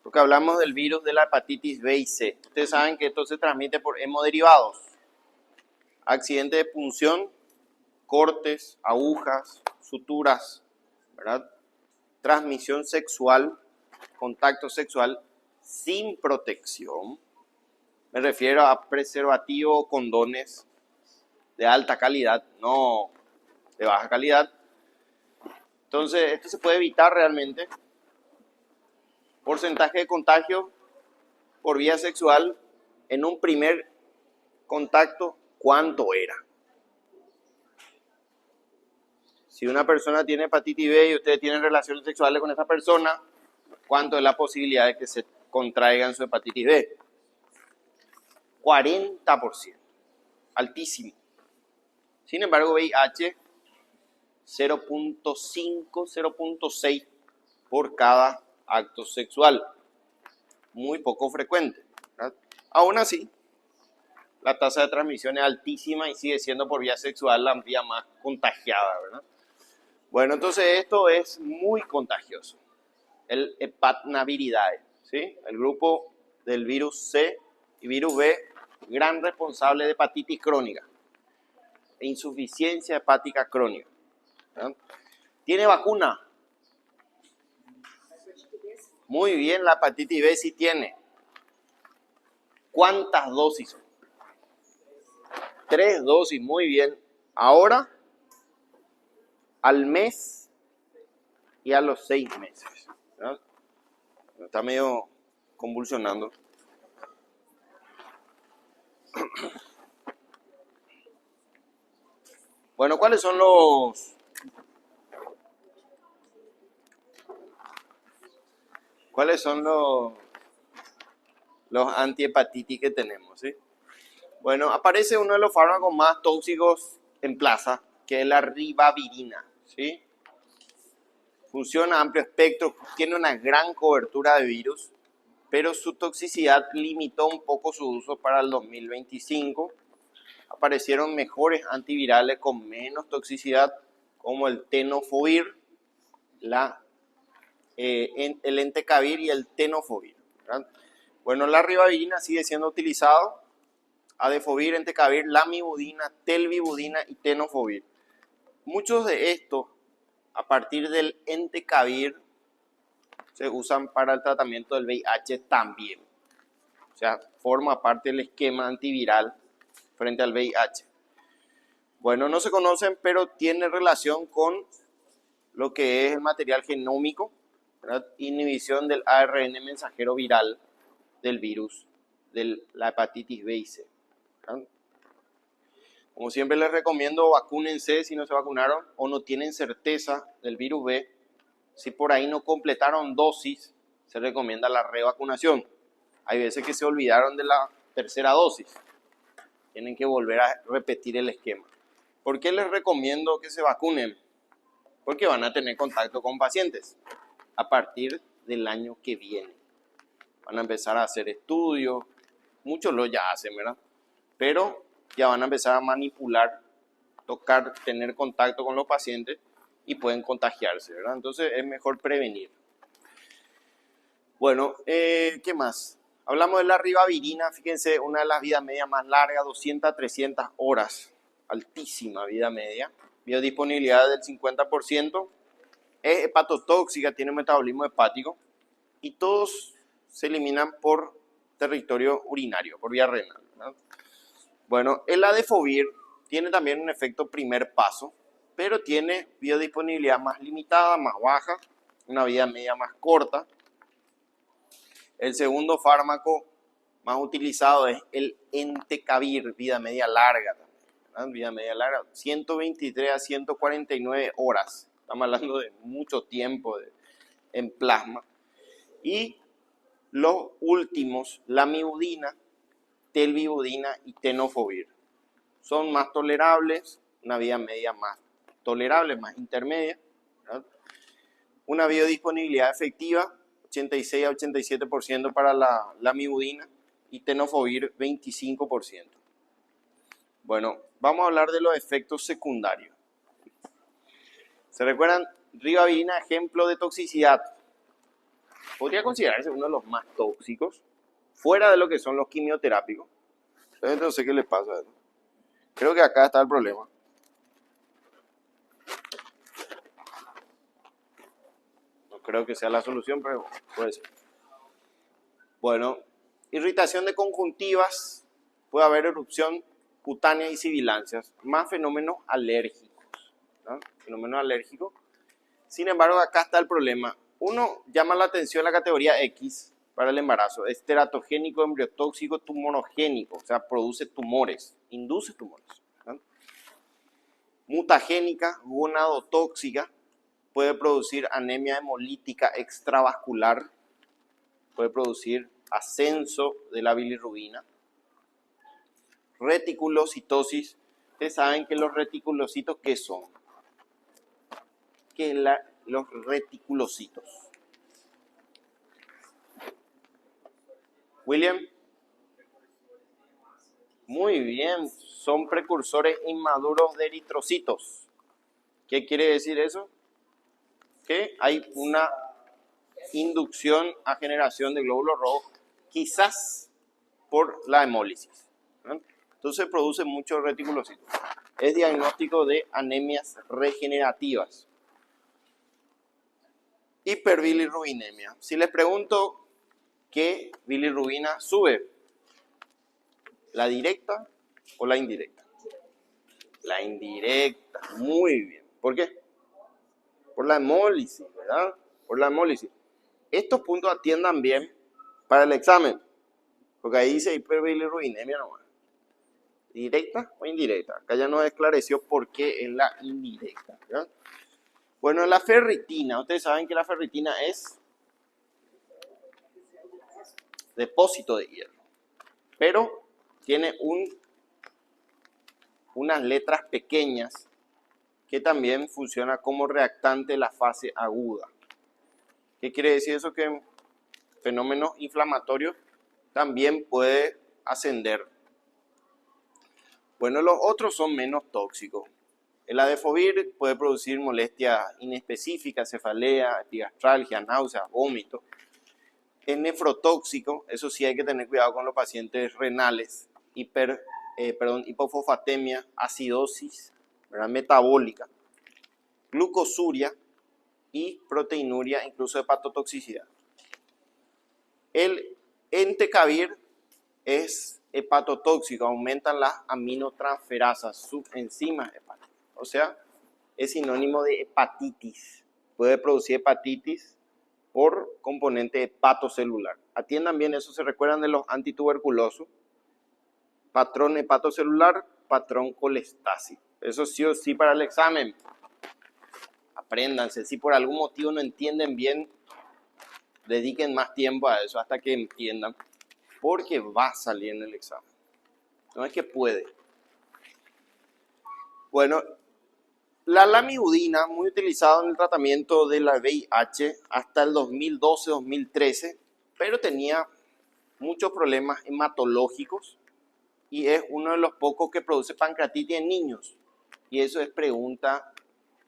Porque hablamos del virus de la hepatitis B y C. Ustedes saben que esto se transmite por hemoderivados. Accidente de punción, cortes, agujas, suturas, ¿verdad? Transmisión sexual, contacto sexual sin protección. Me refiero a preservativo o condones de alta calidad, no de baja calidad. Entonces, esto se puede evitar realmente. Porcentaje de contagio por vía sexual en un primer contacto, ¿cuánto era? Si una persona tiene hepatitis B y ustedes tienen relaciones sexuales con esa persona, ¿cuánto es la posibilidad de que se contraigan su hepatitis B? 40%. Altísimo. Sin embargo, VIH, 0.5, 0.6 por cada acto sexual. Muy poco frecuente, ¿verdad? Aún así, la tasa de transmisión es altísima y sigue siendo por vía sexual la vía más contagiada, ¿verdad? Bueno, entonces esto es muy contagioso. El Hepatnaviridae, ¿sí? El grupo del virus C y virus B, gran responsable de hepatitis crónica e insuficiencia hepática crónica, ¿verdad? ¿Tiene vacuna? Muy bien, la hepatitis B sí tiene. ¿Cuántas dosis? 3 dosis, muy bien. Ahora, al mes y a los 6 meses, ¿verdad? Está medio convulsionando. Bueno, ¿cuáles son los antihepatitis que tenemos, ¿sí? Bueno, aparece uno de los fármacos más tóxicos en plaza, que es la ribavirina, ¿sí? Funciona a amplio espectro, tiene una gran cobertura de virus, pero su toxicidad limitó un poco su uso para el 2025. Aparecieron mejores antivirales con menos toxicidad, como el tenofovir, el entecavir y el tenofovir, ¿verdad? Bueno, la ribavirina sigue siendo utilizado, adefovir, entecavir, lamivudina, telvibudina y tenofovir. Muchos de estos, a partir del entecavir, se usan para el tratamiento del VIH también. O sea, forma parte del esquema antiviral frente al VIH. Bueno, no se conocen, pero tiene relación con lo que es el material genómico, ¿verdad? Inhibición del ARN mensajero viral del virus de la hepatitis B y C, ¿verdad? Como siempre les recomiendo, vacúnense si no se vacunaron o no tienen certeza del virus B. Si por ahí no completaron dosis, se recomienda la revacunación. Hay veces que se olvidaron de la tercera dosis. Tienen que volver a repetir el esquema. ¿Por qué les recomiendo que se vacunen? Porque van a tener contacto con pacientes a partir del año que viene. Van a empezar a hacer estudios, muchos lo ya hacen, ¿verdad? Pero ya van a empezar a manipular, tocar, tener contacto con los pacientes y pueden contagiarse, ¿verdad? Entonces es mejor prevenir. Bueno, ¿qué más? Hablamos de la ribavirina, fíjense, una de las vidas medias más largas, 200 a 300 horas, altísima vida media, biodisponibilidad del 50%, es hepatotóxica, tiene metabolismo hepático y todos se eliminan por territorio urinario, por vía renal, ¿verdad? Bueno, el adefovir tiene también un efecto primer paso, pero tiene biodisponibilidad más limitada, más baja, una vida media más corta. El segundo fármaco más utilizado es el entecavir, vida media larga, ¿verdad? Vida media larga, 123 a 149 horas. Estamos hablando de mucho tiempo en plasma. Y los últimos, lamivudina, telvibudina y tenofovir. Son más tolerables, una vida media más tolerable, más intermedia, ¿verdad? Una biodisponibilidad efectiva, 86 a 87% para la lamivudina y tenofovir 25%. Bueno, vamos a hablar de los efectos secundarios. ¿Se recuerdan? Ribavirina, ejemplo de toxicidad. podría considerarse uno de los más tóxicos, fuera de lo que son los quimioterápicos. Entonces no sé qué le pasa a eso. Creo que acá está el problema. No creo que sea la solución, pero puede ser. Bueno, irritación de conjuntivas, puede haber erupción cutánea y sibilancias, más fenómenos alérgicos, ¿no? Fenómenos alérgicos. Sin embargo, acá está el problema. Uno llama la atención la categoría X para el embarazo. Es teratogénico, embriotóxico, tumorogénico, o sea, produce tumores, induce tumores, ¿no? Mutagénica, gonadotóxica, puede producir anemia hemolítica extravascular, puede producir ascenso de la bilirrubina. Reticulocitosis, ustedes saben que los reticulocitos, ¿qué son? Los reticulocitos. William. Muy bien, son precursores inmaduros de eritrocitos. ¿Qué quiere decir eso? Que hay una inducción a generación de glóbulos rojos, quizás por la hemólisis, ¿no? Entonces produce muchos reticulocitos. Es diagnóstico de anemias regenerativas. Hiperbilirrubinemia. Si les pregunto qué bilirrubina sube, ¿la directa o la indirecta? La indirecta, muy bien. ¿Por qué? Por la hemólisis, ¿verdad? Por la hemólisis. Estos puntos atiendan bien para el examen, porque ahí dice hiperbilirrubinemia nomás. ¿Directa o indirecta? Acá ya nos esclareció por qué es la indirecta, ¿verdad? Bueno, la ferritina, ustedes saben que la ferritina es depósito de hierro, pero tiene unas letras pequeñas que también funciona como reactante de la fase aguda. ¿Qué quiere decir eso? Que fenómenos inflamatorios también puede ascender. Bueno, los otros son menos tóxicos. El adefovir puede producir molestia inespecífica, cefalea, epigastralgia, náuseas, vómito. Es nefrotóxico, eso sí hay que tener cuidado con los pacientes renales, hipofosfatemia, acidosis, ¿verdad? Metabólica, glucosuria y proteinuria, incluso hepatotoxicidad. El entecavir es hepatotóxico, aumentan las aminotransferasas, subenzimas hepáticas. O sea, es sinónimo de hepatitis. Puede producir hepatitis por componente hepatocelular. Atiendan bien eso, se recuerdan de los antituberculosos. Patrón hepatocelular, patrón colestásico. Eso sí o sí para el examen. Apréndanse. Si por algún motivo no entienden bien, dediquen más tiempo a eso hasta que entiendan. Porque va a salir en el examen. No es que puede. Bueno, la lamivudina, muy utilizada en el tratamiento de la VIH hasta el 2012-2013, pero tenía muchos problemas hematológicos y es uno de los pocos que produce pancreatitis en niños. Y eso es pregunta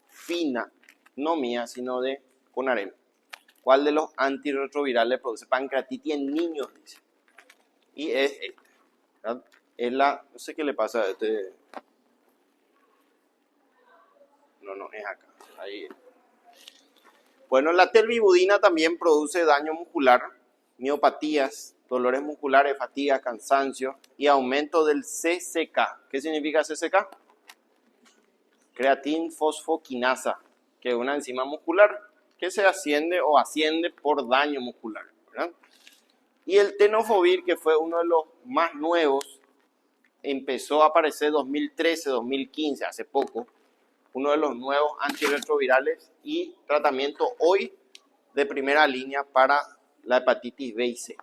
fina, no mía, sino de CONAREM. ¿Cuál de los antirretrovirales produce pancreatitis en niños? Dice. Y es este, ¿verdad? Es la, no sé qué le pasa a este. No, es acá. Ahí. Bueno, la telvibudina también produce daño muscular, miopatías, dolores musculares, fatiga, cansancio y aumento del CCK. ¿Qué significa CCK? Creatinfosfoquinasa, que es una enzima muscular que se asciende por daño muscular, ¿verdad? Y el tenofovir, que fue uno de los más nuevos, empezó a aparecer 2013, 2015, hace poco, uno de los nuevos antirretrovirales y tratamiento hoy de primera línea para la hepatitis B y C.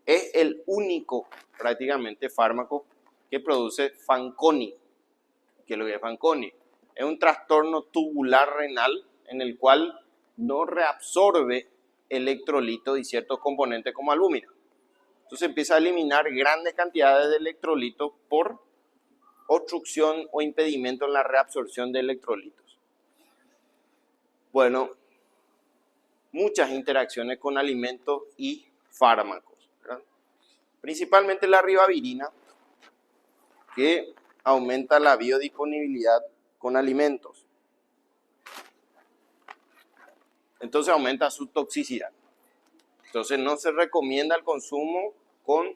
Es el único prácticamente fármaco que produce Fanconi. ¿Qué es lo que es Fanconi? Es un trastorno tubular renal en el cual no reabsorbe electrolitos y ciertos componentes como albúmina. Entonces empieza a eliminar grandes cantidades de electrolitos por obstrucción o impedimento en la reabsorción de electrolitos. Bueno, muchas interacciones con alimentos y fármacos, ¿verdad? Principalmente la ribavirina, que aumenta la biodisponibilidad con alimentos. Entonces aumenta su toxicidad. Entonces no se recomienda el consumo con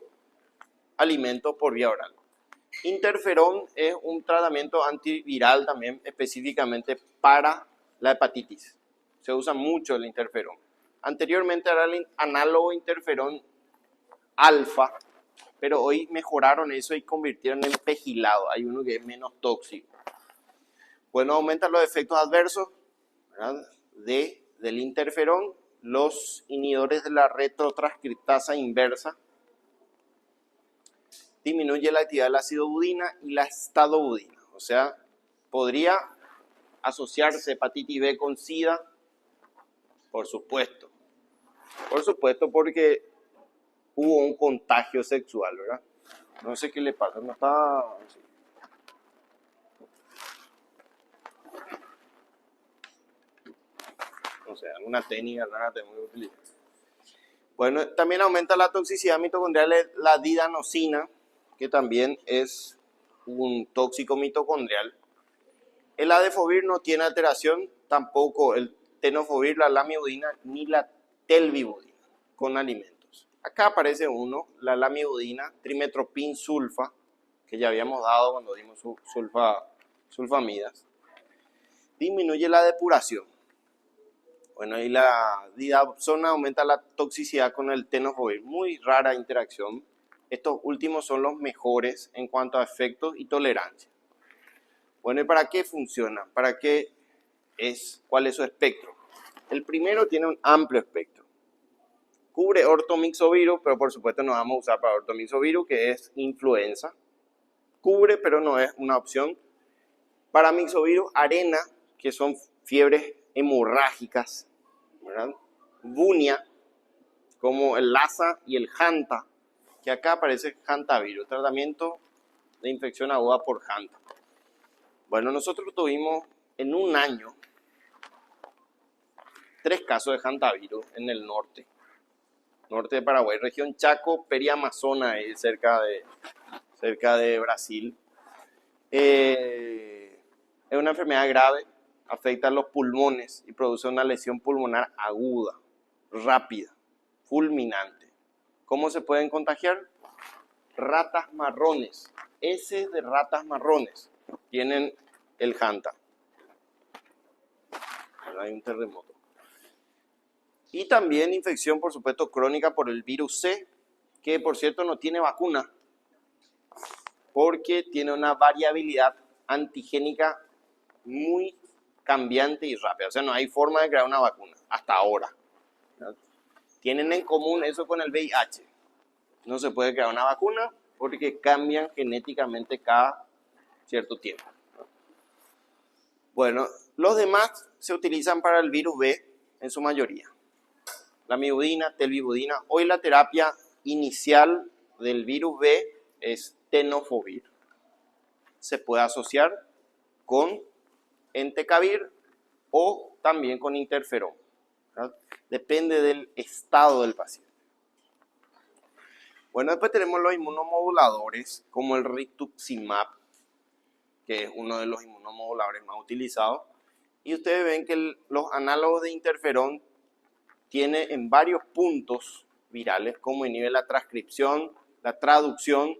alimentos por vía oral. Interferón es un tratamiento antiviral también específicamente para la hepatitis. Se usa mucho el interferón. Anteriormente era el análogo interferón alfa, pero hoy mejoraron eso y convirtieron en pegilado. Hay uno que es menos tóxico. Bueno, aumenta los efectos adversos, ¿verdad?, del interferón, los inhibidores de la retrotranscriptasa inversa, disminuye la actividad de la acidobudina y la estadobudina. O sea, podría asociarse hepatitis B con SIDA, por supuesto. Por supuesto, porque hubo un contagio sexual, ¿verdad? No sé qué le pasa, no está... O sea, una técnica rara de muy utilizada. Bueno, también aumenta la toxicidad mitocondrial la didanosina, que también es un tóxico mitocondrial. El adefovir no tiene alteración, tampoco el tenofovir, la lamivudina ni la telvibudina con alimentos. Acá aparece uno, la lamivudina, trimetropin sulfa, que ya habíamos dado cuando dimos sulfamidas. Disminuye la depuración. Bueno, y la didapsona aumenta la toxicidad con el tenofovir. Muy rara interacción. Estos últimos son los mejores en cuanto a efectos y tolerancia. Bueno, ¿y para qué funciona? ¿Para qué es? ¿Cuál es su espectro? El primero tiene un amplio espectro. Cubre ortomixovirus, pero por supuesto no vamos a usar para ortomixovirus, que es influenza. Cubre, pero no es una opción. Para mixovirus, arena, que son fiebres hemorrágicas, ¿verdad? Bunia, como el Lassa y el Hanta, que acá aparece hantavirus, tratamiento de infección aguda por Hanta. Bueno, nosotros tuvimos en un año 3 casos de hantavirus en el norte de Paraguay, región Chaco, Periamazona, cerca de Brasil. Es una enfermedad grave, afecta a los pulmones y produce una lesión pulmonar aguda, rápida, fulminante. ¿Cómo se pueden contagiar? Ratas marrones, heces de ratas marrones tienen el Hanta. Hay un terremoto. Y también infección, por supuesto, crónica por el virus C, que por cierto no tiene vacuna, porque tiene una variabilidad antigénica muy cambiante y rápida. O sea, no hay forma de crear una vacuna hasta ahora. Tienen en común eso con el VIH. No se puede crear una vacuna porque cambian genéticamente cada cierto tiempo. Bueno, los demás se utilizan para el virus B en su mayoría. Lamivudina, telvibudina. Hoy la terapia inicial del virus B es tenofovir. Se puede asociar con entecavir o también con interferón, ¿verdad? Depende del estado del paciente. Bueno, después tenemos los inmunomoduladores como el rituximab, que es uno de los inmunomoduladores más utilizados. Y ustedes ven que los análogos de interferón tienen en varios puntos virales, como inhibe la transcripción, la traducción,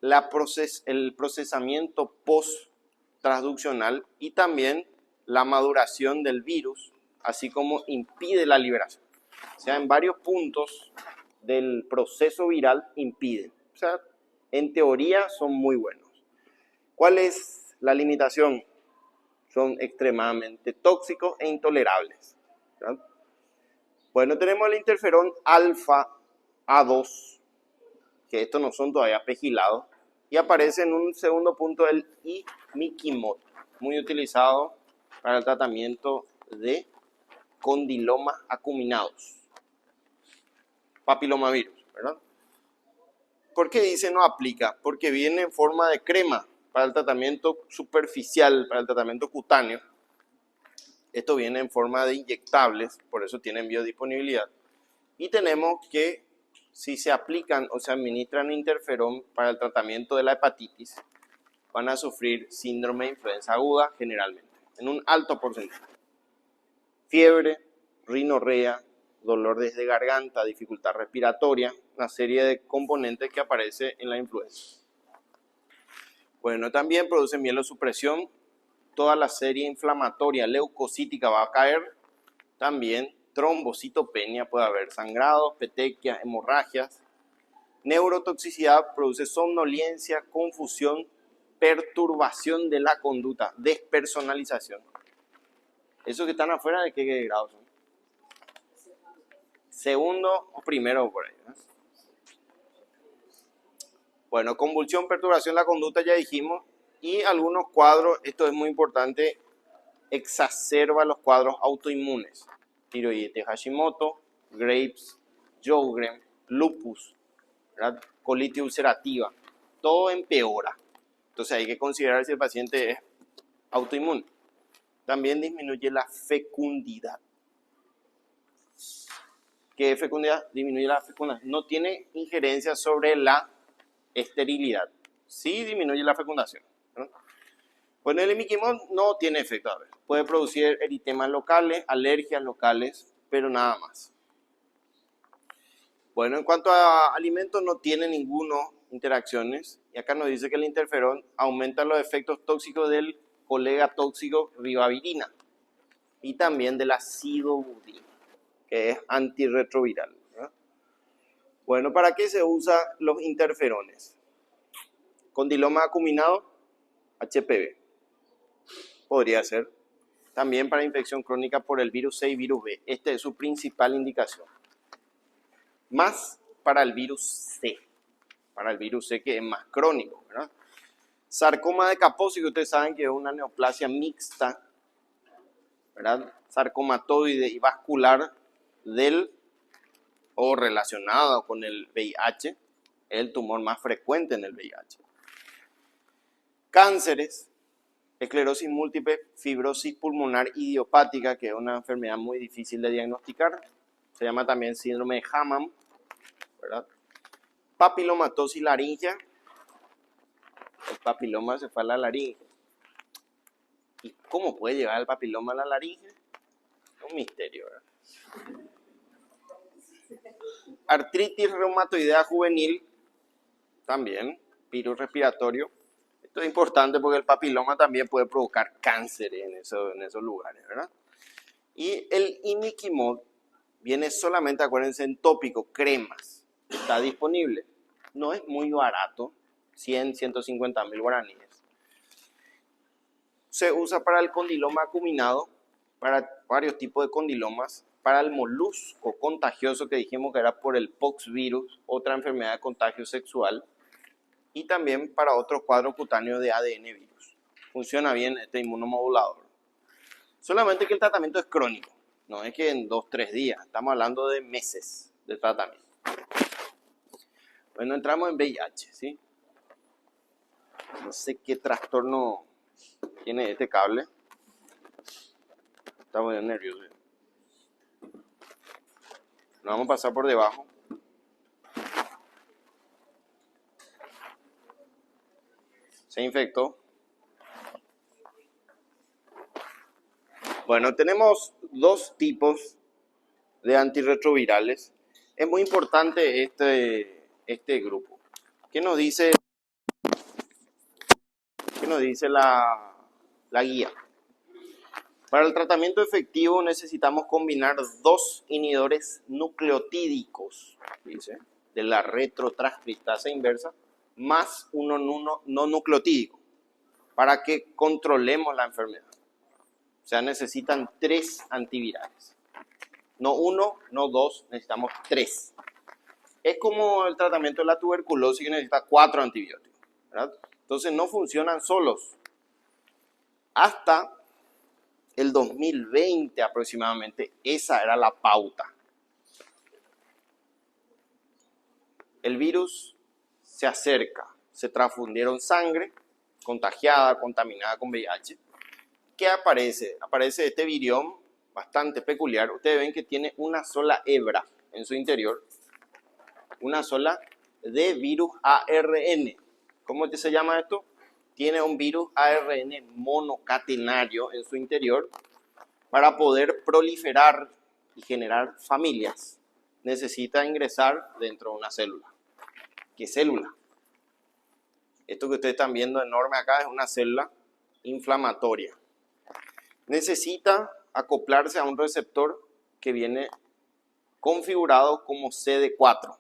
el procesamiento post-transduccional y también la maduración del virus, así como impide la liberación. O sea, en varios puntos del proceso viral impiden. O sea, en teoría son muy buenos. ¿Cuál es la limitación? Son extremadamente tóxicos e intolerables, ¿verdad? Bueno, tenemos el interferón alfa A2, que estos no son todavía pegilados, y aparece en un segundo punto el imiquimod, muy utilizado para el tratamiento de condilomas acuminados, papilomavirus, ¿verdad? ¿Por qué dice no aplica? Porque viene en forma de crema para el tratamiento superficial, para el tratamiento cutáneo, Esto viene en forma de inyectables, por eso tienen biodisponibilidad. Y tenemos que si se aplican o se administran interferón para el tratamiento de la hepatitis, van a sufrir síndrome de influenza aguda generalmente, en un alto porcentaje. Fiebre, rinorrea, dolor desde garganta, dificultad respiratoria, una serie de componentes que aparece en la influenza. Bueno, también produce mielosupresión, toda la serie inflamatoria leucocítica va a caer, también trombocitopenia, puede haber sangrados, petequias, hemorragias. Neurotoxicidad produce somnolencia, confusión, perturbación de la conducta, despersonalización. ¿Esos que están afuera de qué grado son? Segundo o primero por ahí, ¿no? Bueno, convulsión, perturbación de la conducta ya dijimos, y algunos cuadros, esto es muy importante, exacerba los cuadros autoinmunes, tiroides Hashimoto, Graves, Sjögren, lupus, ¿verdad? Colitis ulcerativa, todo empeora. Entonces hay que considerar si el paciente es autoinmune. También disminuye la fecundidad. ¿Qué es fecundidad? Disminuye la fecundidad. No tiene injerencia sobre la esterilidad. Sí disminuye la fecundación, ¿no? Bueno, el imiquimod no tiene efecto. A ver, puede producir eritemas locales, alergias locales, pero nada más. Bueno, en cuanto a alimentos, no tiene ninguna interacciones. Y acá nos dice que el interferón aumenta los efectos tóxicos del colega tóxico ribavirina y también de la sidobudina, que es antirretroviral, ¿verdad? Bueno, ¿para qué se usan los interferones? Condiloma acuminado, HPV. Podría ser. También para infección crónica por el virus C y virus B. Esta es su principal indicación. Más para el virus C. Para el virus C que es más crónico, ¿verdad? Sarcoma de Kaposi, que ustedes saben que es una neoplasia mixta, ¿verdad? Sarcomatoide y vascular del o relacionado con el VIH, es el tumor más frecuente en el VIH. Cánceres, esclerosis múltiple, fibrosis pulmonar idiopática, que es una enfermedad muy difícil de diagnosticar, se llama también síndrome de Hammam, ¿verdad? Papilomatosis laringea, el papiloma se fue a la laringe. ¿Y cómo puede llegar el papiloma a la laringe? Es un misterio, ¿verdad? Artritis reumatoidea juvenil, también, virus respiratorio. Esto es importante porque el papiloma también puede provocar cáncer en esos lugares, ¿verdad? Y el imiquimod viene solamente, acuérdense, en tópico, cremas. Está disponible. No es muy barato, 100, 150 mil guaraníes. Se usa para el condiloma acuminado, para varios tipos de condilomas, para el molusco contagioso que dijimos que era por el pox virus, otra enfermedad de contagio sexual, y también para otros cuadros cutáneos de ADN virus. Funciona bien este inmunomodulador. Solamente que el tratamiento es crónico, no es que en 2-3 días, estamos hablando de meses de tratamiento. Bueno, entramos en VIH, ¿sí? No sé qué trastorno tiene este cable. Estamos muy nerviosos. Nos vamos a pasar por debajo. Se infectó. Bueno, tenemos dos tipos de antirretrovirales. Es muy importante este grupo. ¿Qué nos dice la guía? Para el tratamiento efectivo necesitamos combinar dos inhibidores nucleotídicos, dice, de la retrotranscriptasa inversa, más uno no nucleotídico, para que controlemos la enfermedad. O sea, necesitan 3 antivirales. No 1, no 2, necesitamos 3. Es como el tratamiento de la tuberculosis que necesita 4 antibióticos, ¿verdad? Entonces no funcionan solos. Hasta el 2020 aproximadamente, esa era la pauta. El virus se acerca, se transfundieron sangre contagiada, contaminada con VIH, ¿qué aparece? Aparece este virión bastante peculiar. Ustedes ven que tiene una sola hebra en su interior, una sola de virus ARN. ¿Cómo se llama esto? Tiene un virus ARN monocatenario en su interior. Para poder proliferar y generar familias, necesita ingresar dentro de una célula. ¿Qué célula? Esto que ustedes están viendo enorme acá es una célula inflamatoria. Necesita acoplarse a un receptor que viene configurado como CD4.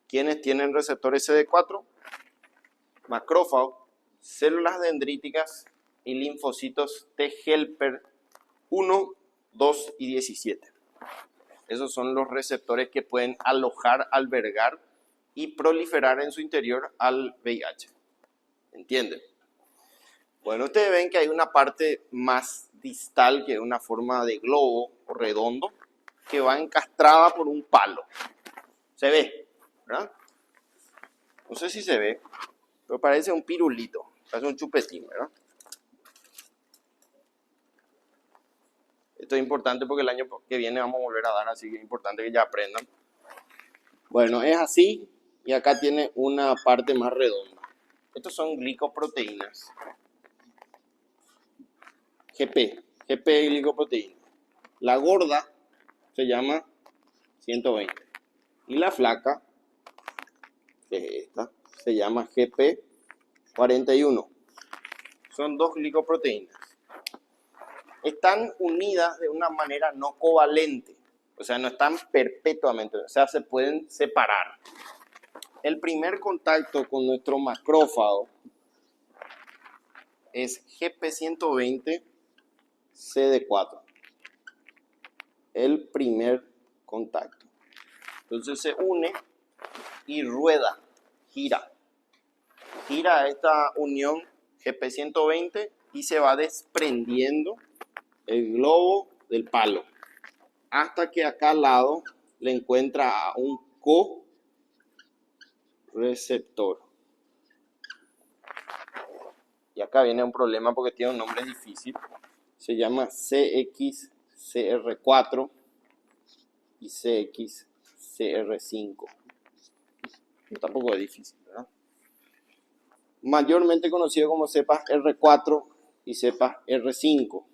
¿Quiénes tienen receptores CD4? Macrófagos, células dendríticas y linfocitos T helper 1, 2 y 17. Esos son los receptores que pueden alojar, albergar y proliferar en su interior al VIH. ¿Entienden? Bueno, ustedes ven que hay una parte más distal, que es una forma de globo o redondo, que va encastrada por un palo. Se ve, ¿verdad? No sé si se ve, pero parece un pirulito, parece un chupetín, ¿verdad? Esto es importante porque el año que viene vamos a volver a dar, así que es importante que ya aprendan. Bueno, es así y acá tiene una parte más redonda. Estos son glicoproteínas. GP glicoproteína. La gorda se llama 120 y la flaca, que es esta, se llama GP41. Son dos glicoproteínas. Están unidas de una manera no covalente, o sea, no están perpetuamente, o sea, se pueden separar. El primer contacto con nuestro macrófago es GP120 CD4. El primer contacto. Entonces se une y rueda, gira. Gira esta unión GP120 y se va desprendiendo el globo del palo, hasta que acá al lado le encuentra a un co-receptor. Y acá viene un problema porque tiene un nombre difícil. Se llama CXCR4 y CXCR5. Tampoco es difícil, ¿verdad? Mayormente conocido como cepas R4 y cepas R5.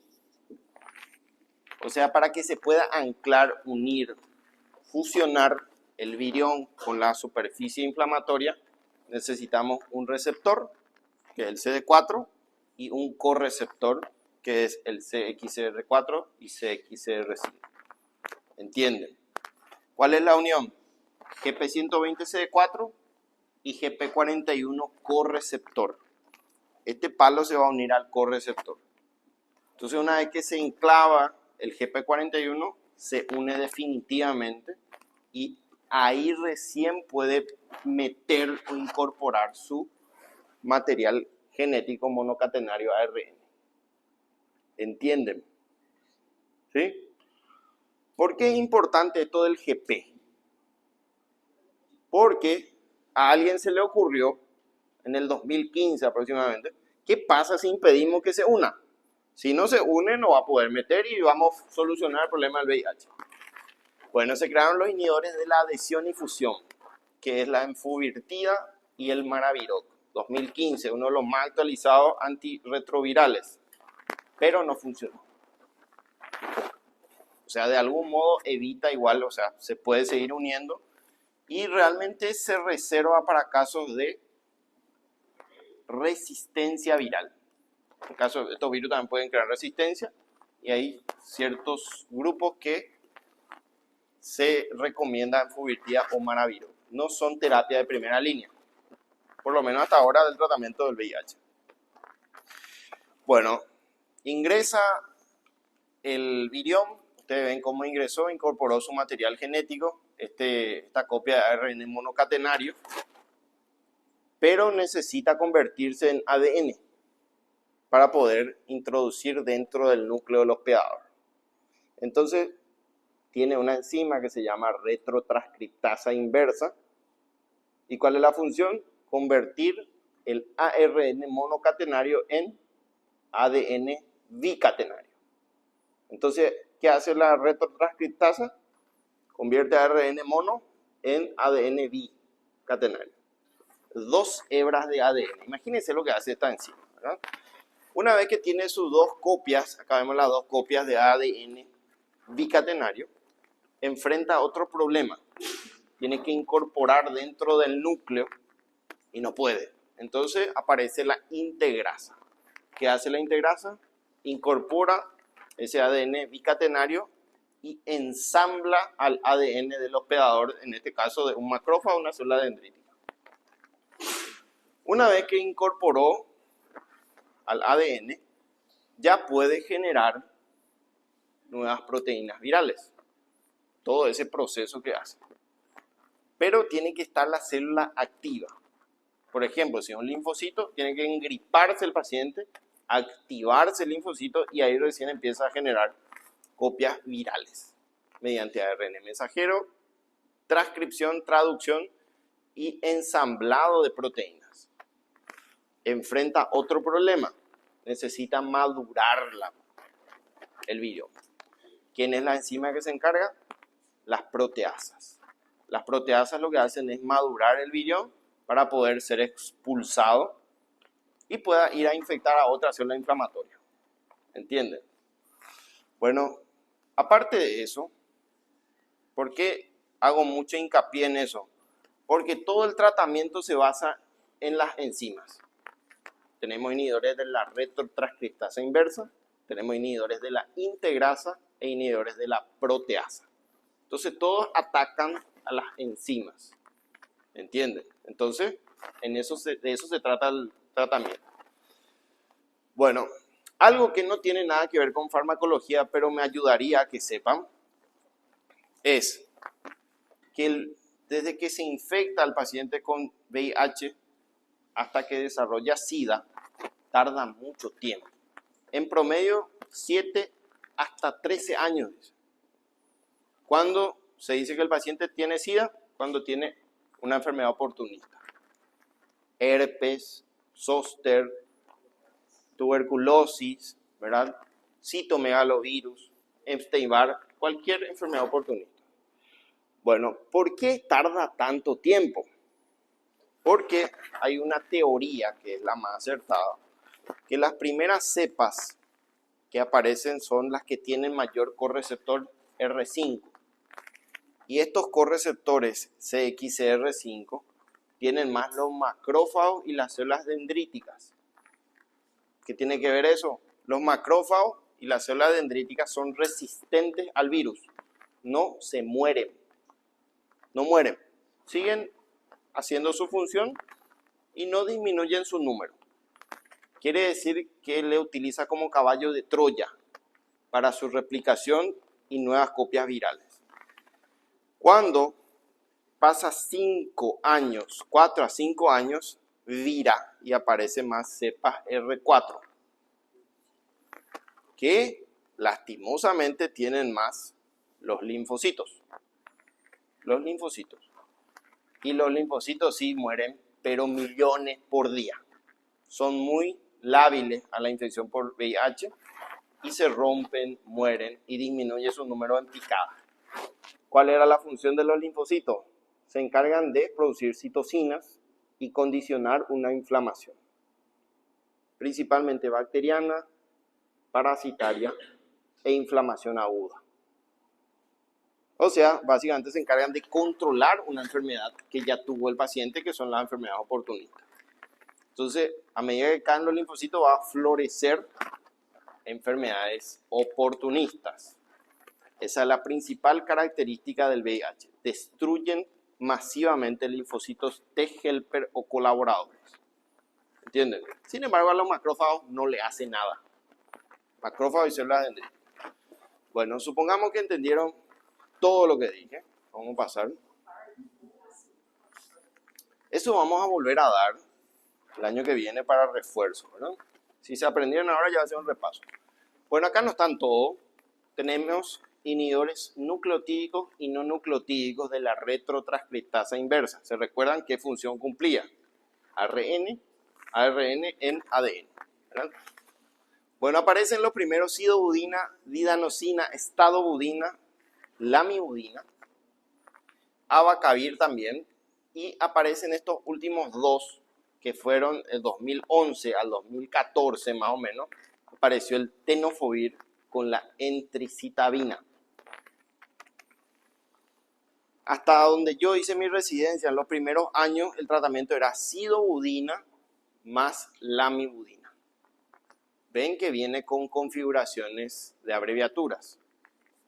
O sea, para que se pueda anclar, unir, fusionar el virión con la superficie inflamatoria, necesitamos un receptor, que es el CD4, y un correceptor, que es el CXCR4 y CXCR5. ¿Entienden? ¿Cuál es la unión? GP120CD4 y GP41 correceptor. Este palo se va a unir al correceptor. Entonces, una vez que se enclava el GP41, se une definitivamente y ahí recién puede meter o incorporar su material genético monocatenario ARN. ¿Entienden? ¿Sí? ¿Por qué es importante esto del GP? Porque a alguien se le ocurrió en el 2015 aproximadamente, ¿qué pasa si impedimos que se una? Si no se une, no va a poder meter y vamos a solucionar el problema del VIH. Bueno, se crearon los inhibidores de la adhesión y fusión, que es la enfuvirtida y el maraviroc. 2015, uno de los más actualizados antirretrovirales, pero no funcionó. O sea, de algún modo evita igual, o sea, se puede seguir uniendo y realmente se reserva para casos de resistencia viral. En caso de estos virus también pueden crear resistencia y hay ciertos grupos que se recomienda enfuvirtida o maraviroc. No son terapia de primera línea, por lo menos hasta ahora del tratamiento del VIH. Bueno, ingresa el virión, ustedes ven cómo ingresó, incorporó su material genético, esta copia de ARN monocatenario, pero necesita convertirse en ADN para poder introducir dentro del núcleo del hospedador. Entonces, tiene una enzima que se llama retrotranscriptasa inversa. ¿Y cuál es la función? Convertir el ARN monocatenario en ADN bicatenario. Entonces, ¿qué hace la retrotranscriptasa? Convierte ARN mono en ADN bicatenario. 2 hebras de ADN. Imagínense lo que hace esta enzima, ¿verdad? Una vez que tiene sus 2 copias, acá vemos las 2 copias de ADN bicatenario, enfrenta otro problema. Tiene que incorporar dentro del núcleo y no puede. Entonces aparece la integrasa. ¿Qué hace la integrasa? Incorpora ese ADN bicatenario y ensambla al ADN del hospedador, en este caso de un macrófago o una célula dendrítica. Una vez que incorporó al ADN, ya puede generar nuevas proteínas virales. Todo ese proceso que hace. Pero tiene que estar la célula activa. Por ejemplo, si es un linfocito, tiene que engriparse el paciente, activarse el linfocito y ahí recién empieza a generar copias virales mediante ARN mensajero, transcripción, traducción y ensamblado de proteínas. Enfrenta otro problema, necesita madurar el virión. ¿Quién es la enzima que se encarga? Las proteasas. Las proteasas lo que hacen es madurar el virión para poder ser expulsado y pueda ir a infectar a otra célula inflamatoria. ¿Entienden? Bueno, aparte de eso, ¿por qué hago mucho hincapié en eso? Porque todo el tratamiento se basa en las enzimas. Tenemos inhibidores de la retrotranscriptasa inversa, tenemos inhibidores de la integrasa e inhibidores de la proteasa. Entonces todos atacan a las enzimas. ¿Entienden? Entonces, de eso se trata el tratamiento. Bueno, algo que no tiene nada que ver con farmacología, pero me ayudaría a que sepan, es que desde que se infecta al paciente con VIH hasta que desarrolla SIDA, tarda mucho tiempo. En promedio, 7 hasta 13 años. ¿Cuándo se dice que el paciente tiene SIDA? Cuando tiene una enfermedad oportunista. Herpes, zóster, tuberculosis, ¿verdad? Citomegalovirus, Epstein-Barr, cualquier enfermedad oportunista. Bueno, ¿por qué tarda tanto tiempo? Porque hay una teoría que es la más acertada, que las primeras cepas que aparecen son las que tienen mayor correceptor R5. Y estos correceptores CXCR5 tienen más los macrófagos y las células dendríticas. ¿Qué tiene que ver eso? Los macrófagos y las células dendríticas son resistentes al virus. No se mueren. No mueren. Siguen haciendo su función y no disminuyen su número. Quiere decir que le utiliza como caballo de Troya para su replicación y nuevas copias virales. Cuando pasa 5 años, 4 a 5 años, vira y aparece más cepas R4, que lastimosamente tienen más los linfocitos. Los linfocitos. Y los linfocitos sí mueren, pero millones por día. Son muy lábiles a la infección por VIH y se rompen, mueren y disminuye su número en picada. ¿Cuál era la función de los linfocitos? Se encargan de producir citocinas y condicionar una inflamación, principalmente bacteriana, parasitaria e inflamación aguda. O sea, básicamente se encargan de controlar una enfermedad que ya tuvo el paciente, que son las enfermedades oportunistas. Entonces, a medida que caen los linfocitos, va a florecer enfermedades oportunistas. Esa es la principal característica del VIH. Destruyen masivamente linfocitos T-helper o colaboradores. ¿Entienden? Sin embargo, a los macrófagos no le hace nada. Macrófagos y células dendríticas. Bueno, supongamos que entendieron todo lo que dije. Vamos a pasar. Eso vamos a volver a dar el año que viene para refuerzo, ¿verdad? Si se aprendieron ahora, ya va a ser un repaso. Bueno, acá no están todos. Tenemos inhibidores nucleotídicos y no nucleotídicos de la retrotranscriptasa inversa. ¿Se recuerdan qué función cumplía? ARN en ADN, ¿verdad? Bueno, aparecen los primeros sidobudina, didanosina, estadobudina, lamivudina, abacavir también, y aparecen estos últimos dos que fueron el 2011 al 2014 más o menos, apareció el tenofovir con la entricitabina. Hasta donde yo hice mi residencia, en los primeros años el tratamiento era sidobudina más lamivudina. Ven que viene con configuraciones de abreviaturas.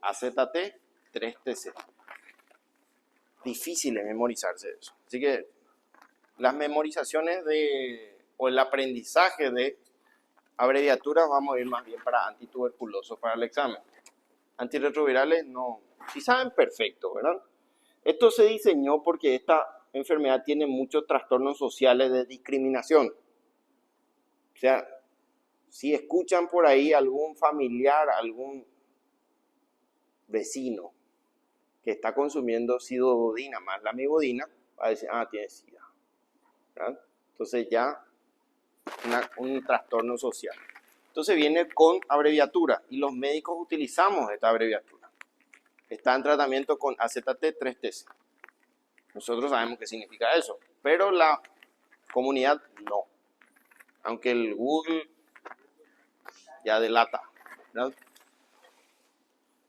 AZT, 3TC. Difícil de memorizarse eso. Así que las memorizaciones o el aprendizaje de abreviaturas vamos a ir más bien para antituberculosos para el examen. Antirretrovirales no, si saben perfecto, ¿verdad? Esto se diseñó porque esta enfermedad tiene muchos trastornos sociales de discriminación. O sea, si escuchan por ahí algún familiar, algún vecino que está consumiendo sidobudina más lamivudina, va a decir, tiene SIDA, ¿verdad? Entonces ya un trastorno social. Entonces viene con abreviatura y los médicos utilizamos esta abreviatura. Está en tratamiento con AZT-3TC. Nosotros sabemos qué significa eso, pero la comunidad no. Aunque el Google ya delata, ¿verdad?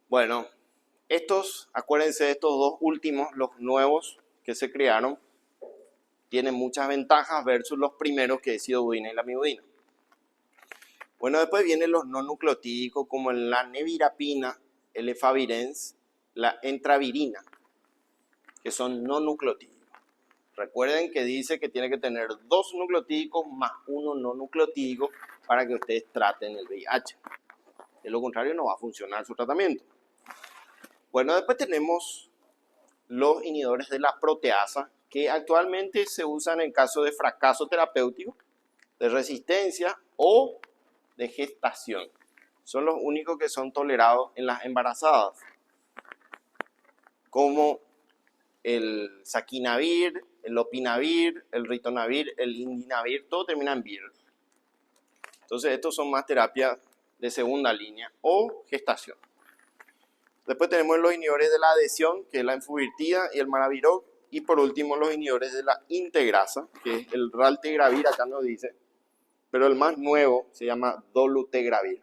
Bueno, acuérdense de estos dos últimos, los nuevos que se crearon, tienen muchas ventajas versus los primeros que es sidobudina y lamivudina. Bueno, después vienen los no nucleotídicos como la nevirapina, el efavirenz, la entravirina, que son no nucleotídicos. Recuerden que dice que tiene que tener 2 nucleotídicos más 1 no nucleotídico para que ustedes traten el VIH. De lo contrario no va a funcionar su tratamiento. Bueno, después tenemos los inhibidores de la proteasa, que actualmente se usan en caso de fracaso terapéutico, de resistencia o de gestación. Son los únicos que son tolerados en las embarazadas, como el saquinavir, el lopinavir, el ritonavir, el indinavir, todo termina en vir. Entonces estos son más terapias de segunda línea o gestación. Después tenemos los inhibidores de la adhesión, que es la enfuvirtida y el maraviroc. Y por último los inhibidores de la integrasa, que es el raltegravir, acá nos dice. Pero el más nuevo se llama dolutegravir.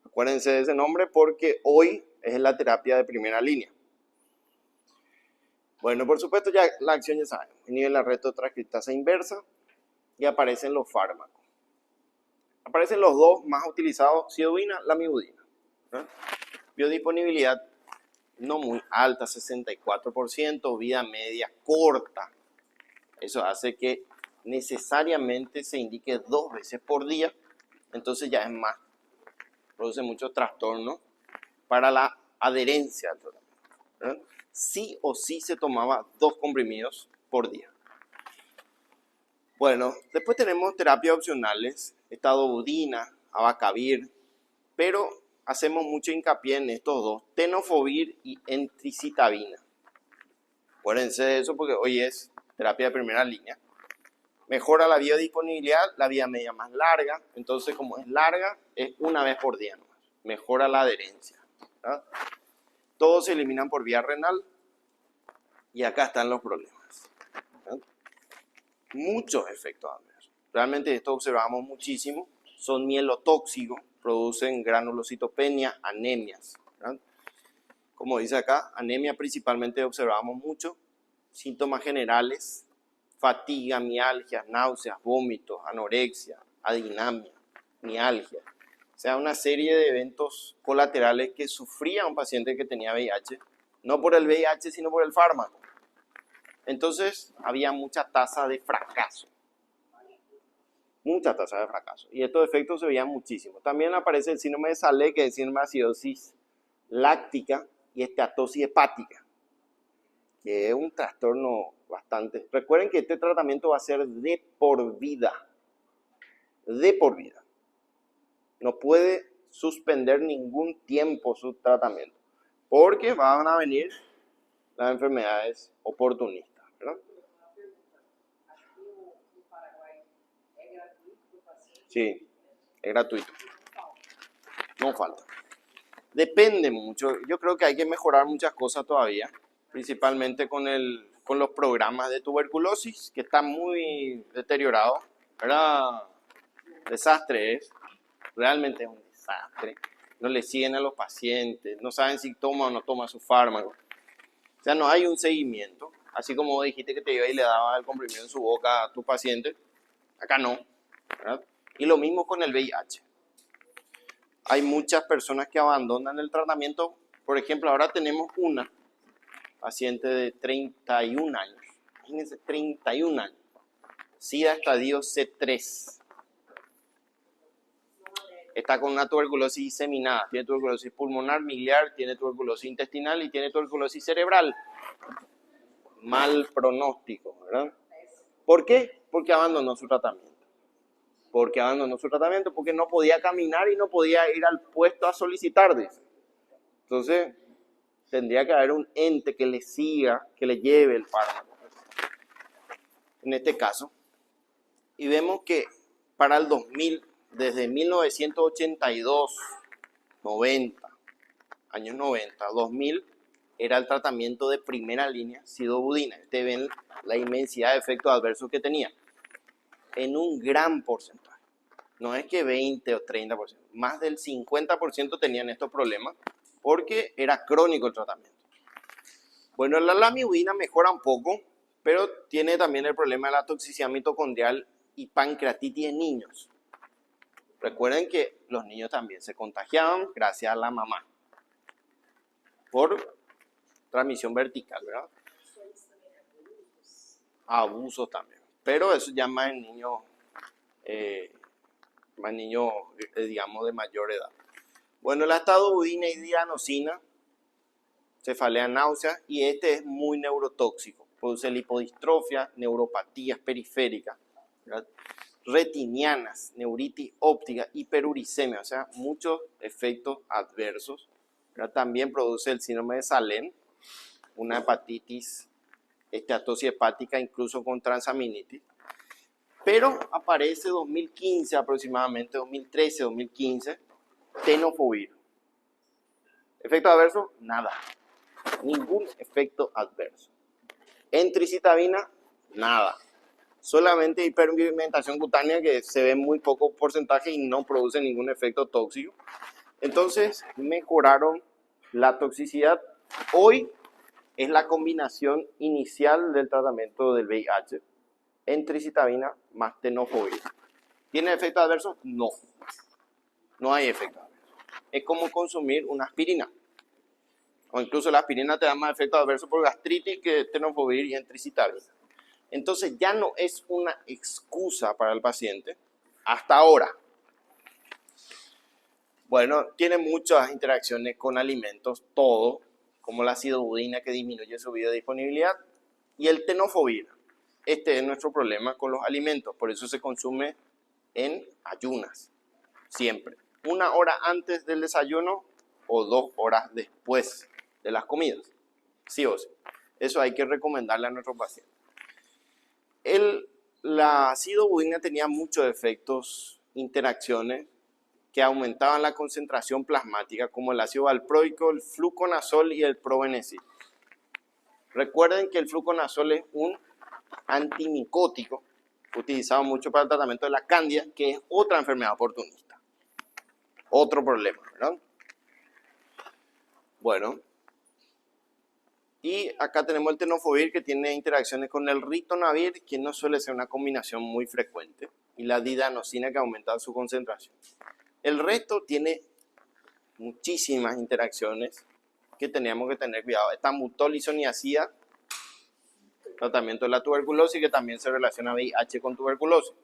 Acuérdense de ese nombre porque hoy es la terapia de primera línea. Bueno, por supuesto ya la acción ya sabemos. Inhibe la retrotranscriptasa inversa y aparecen los fármacos. Aparecen los dos más utilizados, sidobudina, lamivudina. Biodisponibilidad no muy alta, 64%, vida media corta. Eso hace que necesariamente se indique 2 veces por día, entonces ya es más. Produce muchos trastornos para la adherencia al tratamiento. Sí o sí se tomaba 2 comprimidos por día. Bueno, después tenemos terapias opcionales, estadobudina, abacavir, pero hacemos mucho hincapié en estos dos, tenofovir y entricitabina. Acuérdense de eso porque hoy es terapia de primera línea. Mejora la biodisponibilidad, la vida media más larga, entonces como es larga, es 1 vez por día nomás. Mejora la adherencia, ¿verdad? Todos se eliminan por vía renal y acá están los problemas, ¿verdad? Muchos efectos adversos. Realmente esto observamos muchísimo, son mielotóxicos, producen granulocitopenia, anemias, ¿verdad? Como dice acá, anemia principalmente observamos mucho, síntomas generales, fatiga, mialgia, náuseas, vómitos, anorexia, adinamia, mialgia. O sea, una serie de eventos colaterales que sufría un paciente que tenía VIH, no por el VIH, sino por el fármaco. Entonces, había mucha tasa de fracaso. Mucha tasa de fracaso. Y estos efectos se veían muchísimo. También aparece el síndrome de Salé, que es el síndrome de acidosis láctica y esteatosis hepática, que es un trastorno bastante. Recuerden que este tratamiento va a ser de por vida. De por vida. No puede suspender ningún tiempo su tratamiento, porque van a venir las enfermedades oportunistas, ¿verdad? Sí, es gratuito. no falta. Depende mucho, yo creo que hay que mejorar muchas cosas todavía, principalmente con los programas de tuberculosis, que están muy deteriorados, ¿verdad? Desastre es, realmente es un desastre. No le siguen a los pacientes, no saben si toma o no toma su fármaco. O sea, no hay un seguimiento. Así como dijiste que te iba y le daba el comprimido en su boca a tu paciente, acá no, ¿verdad? Y lo mismo con el VIH. Hay muchas personas que abandonan el tratamiento. Por ejemplo, ahora tenemos una paciente de 31 años. Imagínense, 31 años. SIDA estadio C3. Está con una tuberculosis diseminada. Tiene tuberculosis pulmonar, miliar, tiene tuberculosis intestinal y tiene tuberculosis cerebral. Mal pronóstico, ¿verdad? ¿Por qué? Porque abandonó su tratamiento. Porque no podía caminar y no podía ir al puesto a solicitar, dice. Entonces, tendría que haber un ente que le siga, que le lleve el fármaco. En este caso. Y vemos que para el 2000, desde 1982, 90, años 90, 2000, era el tratamiento de primera línea, sidobudina. Ustedes ven la inmensidad de efectos adversos que tenía. En un gran porcentaje. No es que 20 o 30%, más del 50% tenían estos problemas porque era crónico el tratamiento. Bueno, la lamivudina mejora un poco, pero tiene también el problema de la toxicidad mitocondrial y pancreatitis en niños. Recuerden que los niños también se contagiaban gracias a la mamá por transmisión vertical, ¿verdad? Abusos también, pero eso ya más en niños, digamos, de mayor edad. Bueno, la estadobudina y dianosina, cefalea, náuseas, y este es muy neurotóxico. Produce lipodistrofia, neuropatías periféricas, ¿verdad? Retinianas, neuritis óptica, hiperuricemia, o sea, muchos efectos adversos, ¿verdad? También produce el síndrome de Salem, una hepatitis, esteatosis hepática, incluso con transaminitis. Pero aparece 2015 aproximadamente, 2013, 2015, tenofovir. ¿Efecto adverso? Nada. Ningún efecto adverso. Entricitabina, nada. Solamente hiperpigmentación cutánea que se ve muy poco porcentaje y no produce ningún efecto tóxico. Entonces mejoraron la toxicidad. Hoy es la combinación inicial del tratamiento del VIH. Entricitabina más tenofovir. ¿Tiene efecto adverso? No. No hay efecto adverso. Es como consumir una aspirina. O incluso la aspirina te da más efecto adverso por gastritis que tenofovir y entricitabina. Entonces ya no es una excusa para el paciente hasta ahora. Bueno, tiene muchas interacciones con alimentos, todo, como la sidobudina que disminuye su biodisponibilidad y el tenofovir. Este es nuestro problema con los alimentos, por eso se consume en ayunas, siempre. 1 hora antes del desayuno o 2 horas después de las comidas, sí o sí. Eso hay que recomendarle a nuestros pacientes. La sidobudina tenía muchos efectos, interacciones que aumentaban la concentración plasmática, como el ácido valproico, el fluconazol y el probenecid. Recuerden que el fluconazol es un antimicótico utilizado mucho para el tratamiento de la cándida, que es otra enfermedad oportunista. Otro problema, ¿verdad? Bueno. Y acá tenemos el tenofovir que tiene interacciones con el ritonavir, que no suele ser una combinación muy frecuente, y la didanosina que aumenta su concentración. El resto tiene muchísimas interacciones que teníamos que tener cuidado. Estambutol, isoniazida, tratamiento de la tuberculosis, que también se relaciona VIH con tuberculosis.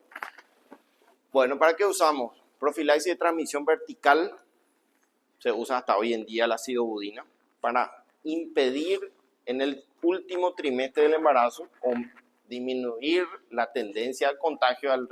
Bueno, ¿para qué usamos? Profilaxis de transmisión vertical, se usa hasta hoy en día la sidobudina, para impedir en el último trimestre del embarazo o disminuir la tendencia al contagio al